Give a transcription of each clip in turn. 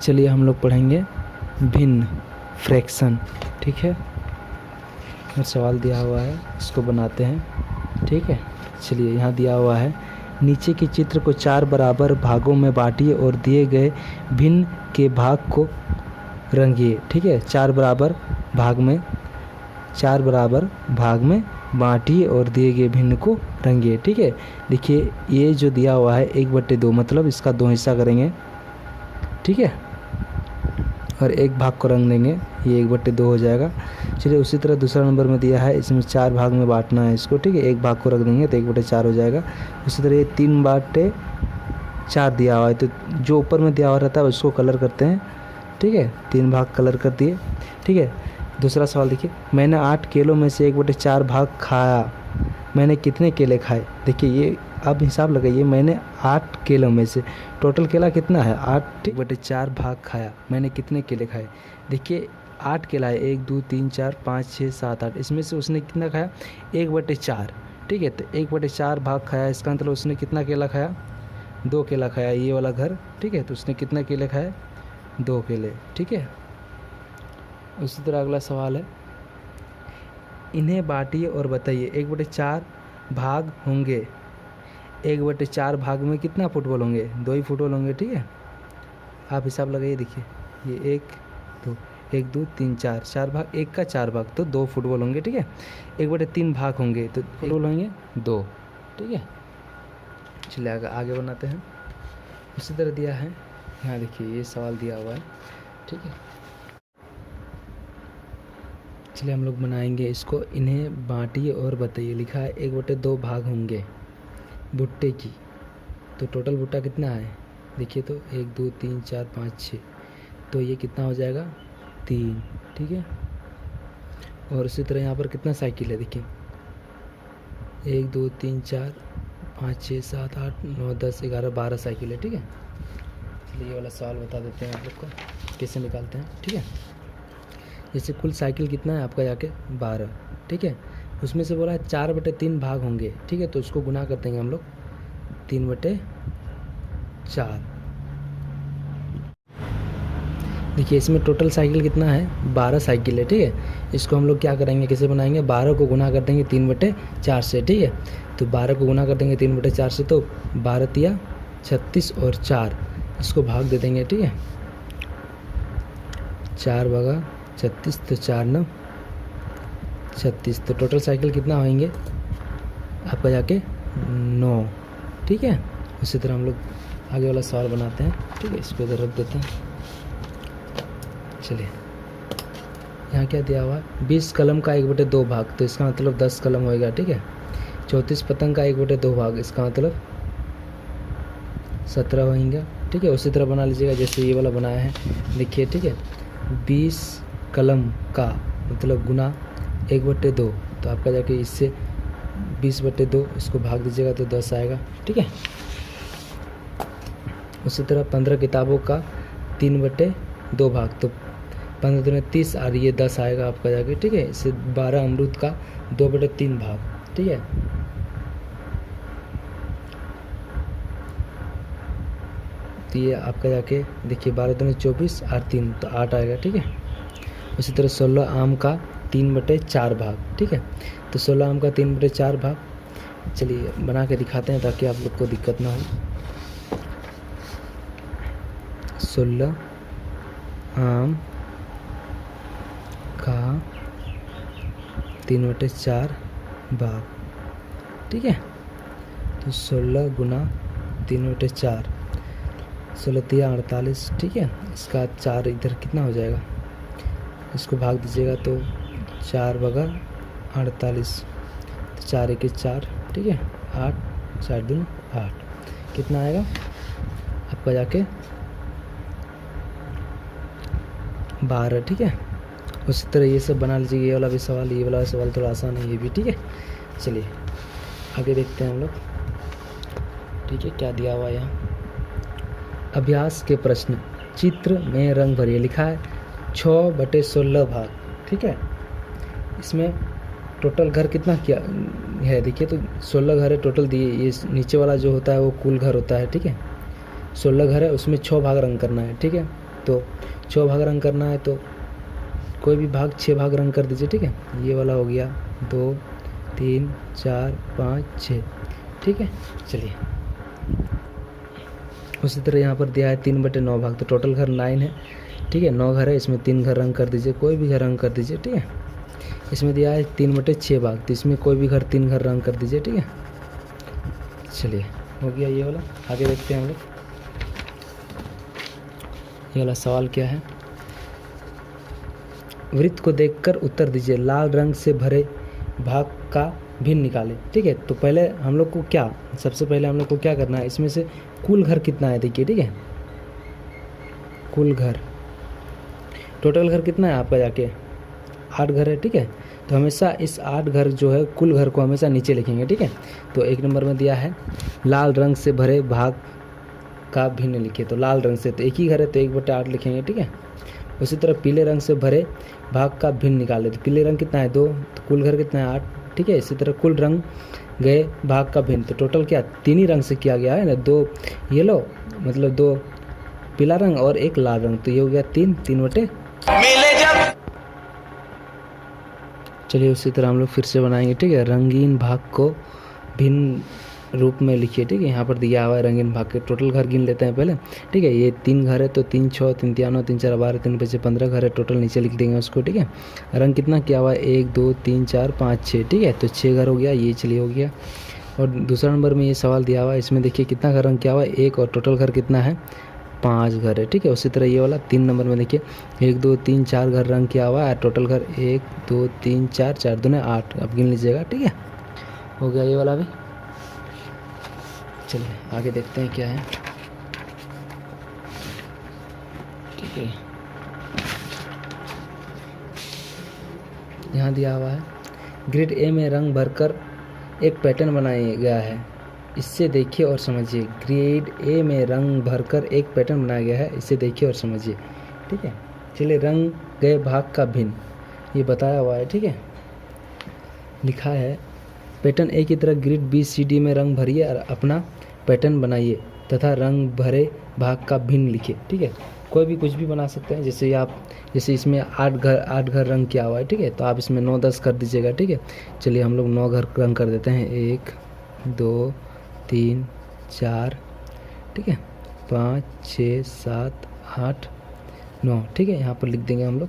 चलिए हम लोग पढ़ेंगे भिन्न फ्रैक्शन। ठीक है, और सवाल दिया हुआ है, इसको बनाते हैं। ठीक है, चलिए यहाँ दिया हुआ है, नीचे के चित्र को 4 बराबर भागों में बांटिए और दिए गए भिन्न के भाग को रंगिए। ठीक है, 4 बराबर भाग में बांटिए और दिए गए भिन्न को रंगिए। ठीक है, देखिए ये जो दिया हुआ है 1/2 मतलब इसका 2 हिस्सा करेंगे। ठीक है, और एक भाग को रंग देंगे, ये 1/2 हो जाएगा। चलिए उसी तरह दूसरा नंबर में दिया है, इसमें 4 भाग में बांटना है इसको। ठीक है, एक भाग को रख देंगे तो 1/4 हो जाएगा। उसी तरह ये 3/4 दिया हुआ है, तो जो ऊपर में दिया हुआ रहता है उसको कलर करते हैं। ठीक है, 3 भाग कलर कर दिए। ठीक है, दूसरा सवाल देखिए, मैंने 8 केलों में से 1/4 भाग खाया, मैंने कितने केले खाए। देखिए ये अब हिसाब लगाइए, मैंने 8 केलों में से टोटल केला कितना है 8/4 भाग खाया, मैंने कितने केले खाए। देखिए 8 केला है, 1 2 3 4 5 6 7 8, इसमें से उसने कितना खाया 1/4। ठीक है, तो 1/4 भाग खाया, इसका मतलब उसने कितना केला खाया 2 केला खाया, ये वाला घर। ठीक है, तो उसने कितने केले खाए 2 केले। ठीक है, उसी तरह अगला सवाल है, इन्हें बांटिए और बताइए 1/4 भाग होंगे, 1/4 भाग में कितना फुटबॉल होंगे 2 ही फुटबॉल होंगे। ठीक है, आप हिसाब लगाइए, देखिए ये 1 2 3 4 भाग, 1 का 4 भाग तो 2 फुटबॉल होंगे। ठीक है, 1/3 भाग होंगे तो फुटबॉल होंगे 2। ठीक है, चलिए आगे बनाते हैं। उसी तरह दिया है, यहाँ देखिए ये सवाल दिया हुआ है। ठीक है, चलिए हम लोग बनाएंगे इसको, इन्हें बांटिए और बताइए। लिखा है 1/2 भाग होंगे भुट्टे की, तो टोटल भुट्टा कितना है देखिए, तो 1 2 3 4 5 6, तो ये कितना हो जाएगा 3। ठीक है, और उसी तरह यहाँ पर कितना साइकिल है देखिए, 1 2 3 4 5 6 7 8 9 10 11 12 साइकिल है। ठीक है, चलिए ये वाला सवाल बता देते हैं आप लोग को कैसे निकालते हैं। ठीक है, जैसे कुल साइकिल कितना है आपका जाके 12। ठीक है, उसमें से बोला है 4/3 भाग होंगे। ठीक है, तो उसको गुना कर देंगे हम लोग 3/4। देखिए इसमें टोटल साइकिल कितना है 12 साइकिल है। ठीक है, इसको हम लोग क्या करेंगे, कैसे बनाएंगे, 12 को गुना कर देंगे 3/4 से। ठीक है, तो 12 को गुना कर देंगे 3/4 से, तो 12 तिया 36 और 4 इसको भाग दे देंगे। ठीक है, 4 भागा 36 तो 4 9 36, तो टोटल साइकिल कितना होंगे आपका जाके 9। ठीक है, उसी तरह हम लोग आगे वाला सवाल बनाते हैं। ठीक है, इसको इधर रख देते हैं। चलिए यहाँ क्या दिया हुआ है, 20 कलम का 1/2 भाग, तो इसका मतलब 10 कलम होएगा। ठीक है, 34 पतंग का 1/2 भाग, इसका मतलब 17 होएंगे। ठीक है, उसी तरह बना लीजिएगा जैसे ये वाला बनाया है। देखिए ठीक है, 20 कलम का मतलब गुना 1/2, तो आपका जाके इससे 20/2 इसको भाग दीजिएगा तो 10 आएगा। ठीक है, उसी तरह 15 किताबों का 3/2 भाग, तो 15 दूनी 30 और ये 10 आएगा आपका जाके। ठीक है, इससे 12 अमरूद का 2/3 भाग। ठीक है, तो ये आपका जाके देखिए 12 दूनी 24 और 3 तो 8 आएगा। ठीक है, उसी तरह 16 आम का 3/4 भाग। ठीक है, तो 16 आम का 3/4 भाग, चलिए बना के दिखाते हैं ताकि आप लोग को दिक्कत ना हो। 16 आम का 3/4 भाग। ठीक है, तो 16 गुना 3/4, 16 तिया 48। ठीक है, इसका 4 इधर कितना हो जाएगा, इसको भाग दीजिएगा तो 4 भागा 48, तो 4 1 4। ठीक है, 8 4 2 8, कितना आएगा आपका जाके 12। ठीक है, उसी तरह ये सब बना लीजिए। ये वाला भी सवाल, ये वाला सवाल थोड़ा आसान है ये भी। ठीक है, चलिए आगे देखते हैं हम लोग। ठीक है, क्या दिया हुआ है यहाँ, अभ्यास के प्रश्न, चित्र में रंग भरिए। लिखा है 6/16 भाग। ठीक है, इसमें टोटल घर कितना क्या है देखिए, तो 16 घर है टोटल दिए। ये नीचे वाला जो होता है वो कुल घर होता है। ठीक है, 16 घर है, उसमें 6 भाग रंग करना है। ठीक है, तो 6 भाग रंग करना है तो कोई भी भाग 6 भाग रंग कर दीजिए, ठीक है। ये वाला हो गया 2 3 4 5 6, ठीक है। चलिए उसी तरह यहाँ पर दिया है 3/9 भाग, तो टोटल घर 9 है, ठीक है। 9 घर है, इसमें 3 घर रंग कर दीजिए, कोई भी घर रंग कर दीजिए, ठीक है। इसमें दिया है 3/6 भाग, तो इसमें कोई भी घर 3 घर रंग कर दीजिए, ठीक है। चलिए हो गया ये वाला। आगे देखते हैं हम लोग, ये वाला सवाल क्या है। वृत्त को देखकर उत्तर दीजिए, लाल रंग से भरे भाग का भिन्न निकालें, ठीक है। तो पहले हम लोग को क्या, सबसे पहले हम लोग को क्या करना है, इसमें से कुल घर कितना है देखिए, ठीक है। कुल घर, टोटल घर कितना है आपका जाके 8 घर है, ठीक है। तो हमेशा इस 8 घर जो है कुल घर को हमेशा नीचे लिखेंगे, ठीक है। तो 1 नंबर में दिया है लाल रंग से भरे भाग का भिन्न लिखिए, तो लाल रंग से तो एक ही घर है तो 1/8 लिखेंगे, ठीक है। उसी तरह पीले रंग से भरे भाग का भिन्न निकाले, तो पीले रंग कितना है 2, तो कुल घर कितना है 8, ठीक है। इसी तरह कुल रंग गए भाग का भिन्न, तो टोटल क्या 3 ही रंग से किया गया है ना, 2 येलो मतलब 2 पीला रंग और 1 लाल रंग, तो ये हो गया 3/3। चलिए उसी तरह हम लोग फिर से बनाएंगे, ठीक है। रंगीन भाग को भिन्न रूप में लिखिए, ठीक है। यहाँ पर दिया हुआ है रंगीन भाग के टोटल घर गिन लेते हैं पहले, ठीक है। ये 3 घर है तो 3 6 3 3 3 4 12 3 5 15 घर है, टोटल नीचे लिख देंगे उसको, ठीक है। रंग कितना किया हुआ है 1 2 3 4 5 6, ठीक है। तो 6 घर हो गया, ये चलिए हो गया। और दूसरा नंबर में ये सवाल दिया हुआ है, इसमें देखिए कितना घर रंग किया हुआ है 1, और टोटल घर कितना है 5 घर है, ठीक है। उसी तरह ये वाला 3 नंबर में देखिए 1 2 3 4 घर रंग किया हुआ है, टोटल घर 1 2 3 4 4 दूने 8, अब गिन लीजिएगा, ठीक है। हो गया ये वाला भी। चलिए आगे देखते हैं क्या है, ठीक है। यहाँ दिया हुआ है ग्रिड ए में रंग भरकर एक पैटर्न बनाया गया है, इससे देखिए और समझिए। ग्रिड ए में रंग भरकर एक पैटर्न बनाया गया है, इसे देखिए और समझिए, ठीक है। चलिए रंग गए भाग का भिन्न, ये बताया हुआ है, ठीक है। लिखा है पैटर्न ए की तरह ग्रिड बी सी डी में रंग भरिए और अपना पैटर्न बनाइए तथा रंग भरे भाग का भिन्न लिखिए, ठीक है। कोई भी कुछ भी बना सकते हैं, जैसे इसमें 8 घर रंग किया हुआ है, ठीक है। तो आप इसमें 9 10 कर दीजिएगा, ठीक है। चलिए हम लोग 9 घर रंग कर देते हैं, 1 2 3 4, ठीक है, 5 6 7 8 9, ठीक है। यहाँ पर लिख देंगे हम लोग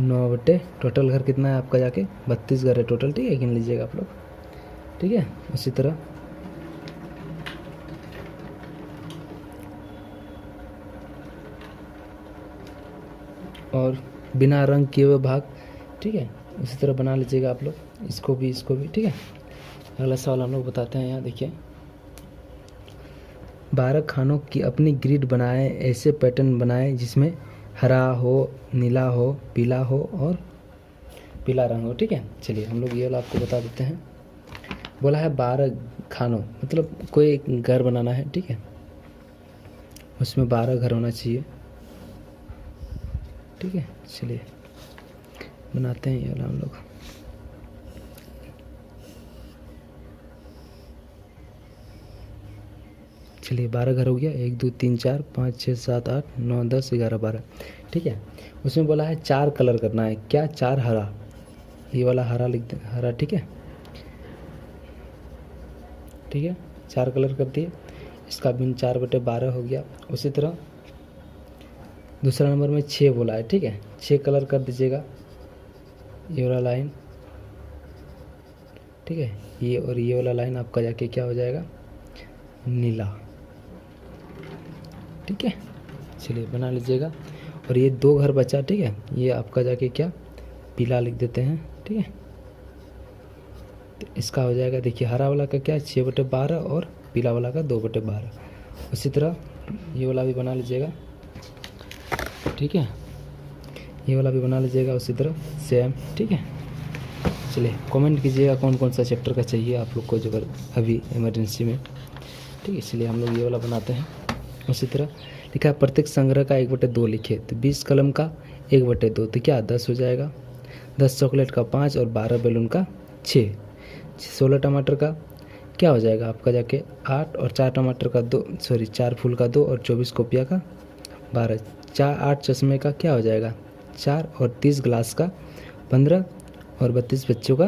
9 टोटल घर कितना है आपका जाके 32 घर है टोटल, ठीक है। गिन लीजिएगा आप लोग, ठीक है। उसी तरह और बिना रंग किए हुए भाग, ठीक है, उसी तरह बना लीजिएगा आप लोग, इसको भी, ठीक है। अगला सवाल हम लोग बताते हैं, यहाँ देखिए 12 खानों की अपनी ग्रिड बनाएं, ऐसे पैटर्न बनाएं जिसमें हरा हो, नीला हो, पीला हो और पीला रंग हो, ठीक है। चलिए हम लोग ये वाला आपको बता देते हैं। बोला है 12 खानों मतलब कोई घर बनाना है, ठीक है, उसमें 12 घर होना चाहिए, ठीक है। चलिए बनाते हैं ये वाला हम लोग। चलिए 12 घर हो गया, 1 2 3 4 5 6 7 8 9 10 11 12, ठीक है। उसमें बोला है 4 कलर करना है, क्या 4 हरा, ये वाला हरा लिख दे, हरा, ठीक है, ठीक है। 4 कलर कर दिए, इसका भिन्न 4/12 हो गया। उसी तरह दूसरा नंबर में 6 बोला है, ठीक है, 6 कलर कर दीजिएगा, ये वाला लाइन, ठीक है। ये और ये वाला लाइन आपका जाके क्या हो जाएगा नीला, ठीक है। चलिए बना लीजिएगा। और ये 2 घर बचा, ठीक है, ये आपका जाके क्या पीला लिख देते हैं, ठीक है। तो इसका हो जाएगा देखिए हरा वाला का क्या 6/12 और पीला वाला का 2/12। उसी तरह ये वाला भी बना लीजिएगा, ठीक है, ये वाला भी बना लीजिएगा उसी तरह सेम, ठीक है। चलिए कमेंट कीजिएगा कौन कौन सा चैप्टर का चाहिए आप लोग को जो अभी इमरजेंसी में, ठीक है। इसलिए हम लोग ये वाला बनाते हैं। उसी तरह लिखा है प्रत्येक संग्रह का 1/2 लिखे, तो 20 कलम का 1/2 तो क्या 10 हो जाएगा, 10 चॉकलेट का 5 और 12 बैलून का 6, 16 टमाटर का क्या हो जाएगा आपका जाके 8 और 4 टमाटर का 2 4 फूल का 2 और 24 कोपिया का 12, 8 चश्मे का क्या हो जाएगा 4, और 30 ग्लास का 15, और 32 बच्चों का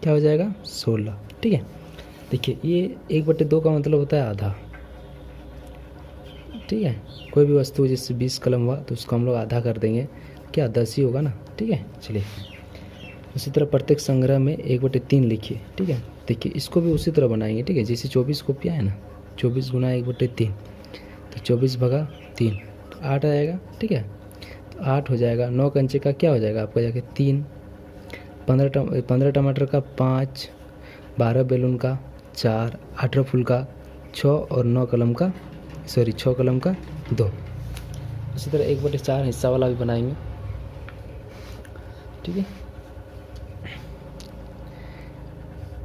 क्या हो जाएगा 16। ठीक है, देखिए ये 1/2 का मतलब होता है आधा। ठीक है, कोई भी वस्तु जैसे 20 कलम हुआ तो उसको हम लोग आधा कर देंगे, क्या 10 ही होगा ना। ठीक है, चलिए उसी तरह प्रत्येक संग्रह में 1/3 लिखिए। ठीक है, देखिए इसको भी उसी तरह बनाएंगे। ठीक है, जैसे 24 कॉपियाँ है ना, 24 गुना 1/3 तो 24/3 तो 8 आएगा। ठीक है, तो 8 हो जाएगा। 9 कंचे का क्या हो जाएगा आपका जाके 3, 15 टमाटर का 5, 12 बैलून का 4, 18 फूल का 6, और 6 कलम का 2। इसी तरह 1/4 हिस्सा वाला भी बनाएंगे। ठीक है,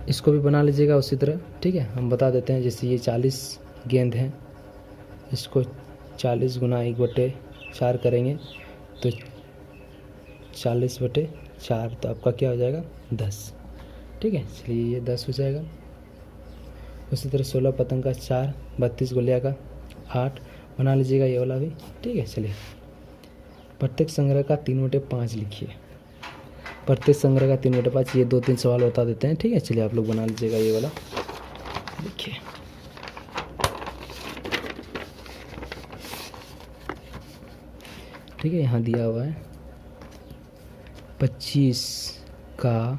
इसको भी बना लीजिएगा उसी तरह। ठीक है, हम बता देते हैं, जैसे ये 40 गेंद हैं, इसको 40 गुना 1/4 करेंगे तो 40/4 तो आपका क्या हो जाएगा 10। ठीक है, चलिए ये 10 हो जाएगा। उसी तरह 16 पतंग का 4, 32 गोलियां का 8 बना लीजिएगा ये वाला भी। ठीक है, चलिए प्रत्येक संग्रह का 3/5 लिखिए। प्रत्येक संग्रह का 3/5, ये 2-3 सवाल बता देते हैं। ठीक है, चलिए आप लोग बना लीजिएगा ये वाला। देखिए ठीक है, यहाँ दिया हुआ है 25 का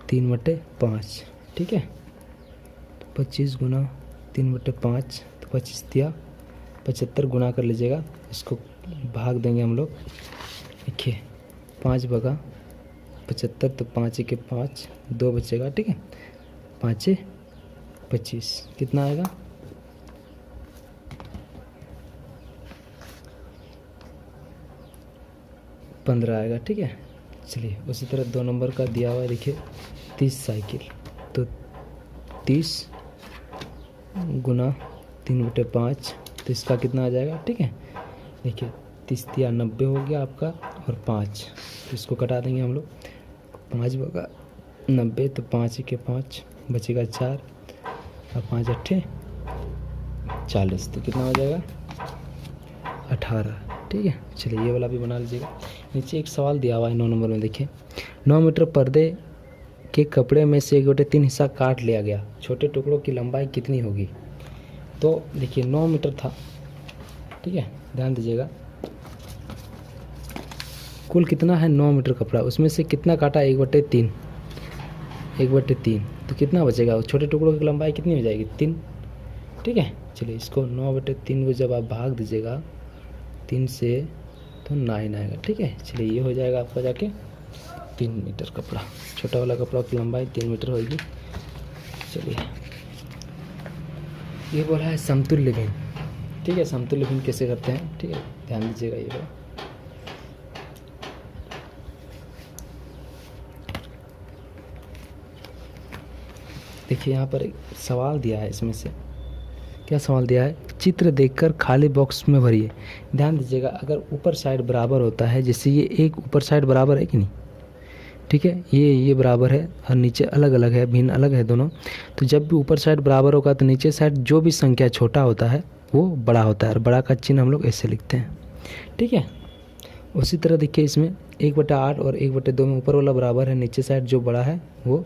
3/5। ठीक है, 25 गुना 3/5 तो 25 दिया, 75 गुना कर लीजिएगा, इसको भाग देंगे हम लोग। देखिए 5/75 तो 5 के 5, 2 बचेगा। ठीक है, 5 25 कितना आएगा 15 आएगा। ठीक है, चलिए उसी तरह 2 नंबर का दिया हुआ है, देखिए 30 साइकिल तो 30 गुना 3/5 तो इसका कितना आ जाएगा। ठीक है, देखिए 30 दिया 90 हो गया आपका, और 5 तो इसको कटा देंगे हम लोग। 5/90 तो 5 के 5 बचेगा 4, और 5 8 40 तो कितना हो जाएगा 18। ठीक है, चलिए ये वाला भी बना लीजिएगा। नीचे एक सवाल दिया हुआ है 9 नंबर में, देखिए 9 मीटर पर्दे के कपड़े में से 1/3 हिस्सा काट लिया गया, छोटे टुकड़ों की लंबाई कितनी होगी। तो देखिए 9 मीटर था। ठीक है, ध्यान दीजिएगा, कुल कितना है 9 मीटर कपड़ा, उसमें से कितना काटा 1/3 तो कितना बचेगा, छोटे टुकड़ों की लंबाई कितनी हो जाएगी 3। ठीक है, चलिए इसको 9/3 को जब आप भाग दीजिएगा 3 से तो 9 आएगा। ठीक है, चलिए ये हो जाएगा आपका जाके 3 मीटर कपड़ा, छोटा वाला कपड़ा की लंबाई 3 मीटर होगी। चलिए ये बोला है समतुल्य भिन्न। ठीक है, समतुल्य भिन्न कैसे करते हैं, ठीक है ध्यान दीजिएगा ये बोला। देखिए यहाँ पर एक सवाल दिया है, इसमें से क्या सवाल दिया है, चित्र देखकर खाली बॉक्स में भरिए। ध्यान दीजिएगा, अगर ऊपर साइड बराबर होता है, जैसे ये एक ऊपर साइड बराबर है कि नहीं, ठीक है ये बराबर है और नीचे अलग अलग है, भिन्न अलग है दोनों, तो जब भी ऊपर साइड बराबर होगा तो नीचे साइड जो भी संख्या छोटा होता है वो बड़ा होता है, और बड़ा का चिन्ह हम लोग ऐसे लिखते हैं। ठीक है, उसी तरह देखिए इसमें 1/8 और 1/2 में ऊपर वाला बराबर है, नीचे साइड जो बड़ा है वो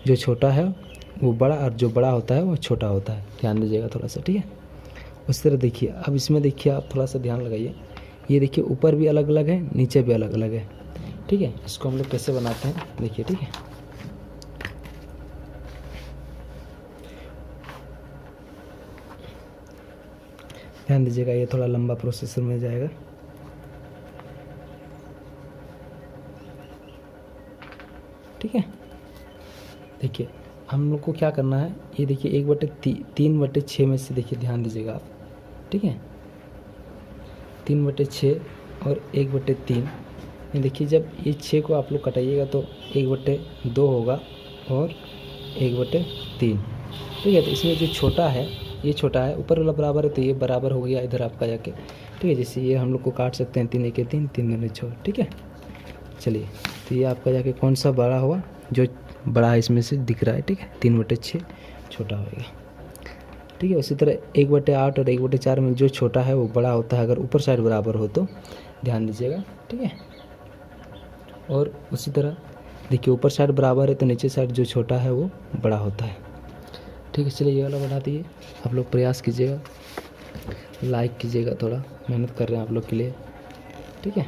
जो छोटा है वो बड़ा, और जो बड़ा होता है वो छोटा होता है। ध्यान दीजिएगा थोड़ा सा। ठीक है, उस तरह देखिए, अब इसमें देखिए आप थोड़ा सा ध्यान लगाइए, ये देखिए ऊपर भी अलग अलग है, नीचे भी अलग अलग है। ठीक है, इसको हम लोग कैसे बनाते हैं देखिए। ठीक है, ध्यान दीजिएगा, ये थोड़ा लंबा प्रोसेसर में जाएगा। ठीक है, देखिए हम लोग को क्या करना है, ये देखिए 1/3/6 में से देखिए ध्यान दीजिएगा आप। ठीक है, 3/6 और 1/3, ये देखिए जब ये 6 को आप लोग कटाइएगा तो 1/2 होगा और 1/3। ठीक है, तो इसमें जो छोटा है ये छोटा है, ऊपर वाला बराबर है तो ये बराबर हो गया इधर आपका जाके। ठीक है, जैसे ये हम लोग को काट सकते हैं 3 1 3 3 2 6। ठीक है, चलिए तो ये आपका जाके कौन सा बड़ा हुआ, जो बड़ा है इसमें से दिख रहा है। ठीक है, 3/6 छोटा होगा। ठीक है। उसी तरह 1/8 और 1/4 में जो छोटा है वो बड़ा होता है अगर ऊपर साइड बराबर हो तो, ध्यान दीजिएगा, ठीक है। और उसी तरह देखिए ऊपर साइड बराबर है तो नीचे साइड जो छोटा है वो बड़ा होता है, ठीक है। चलिए ये वाला बना दिए, आप लोग प्रयास कीजिएगा, लाइक कीजिएगा, थोड़ा मेहनत कर रहे हैं आप लोग के लिए, ठीक है।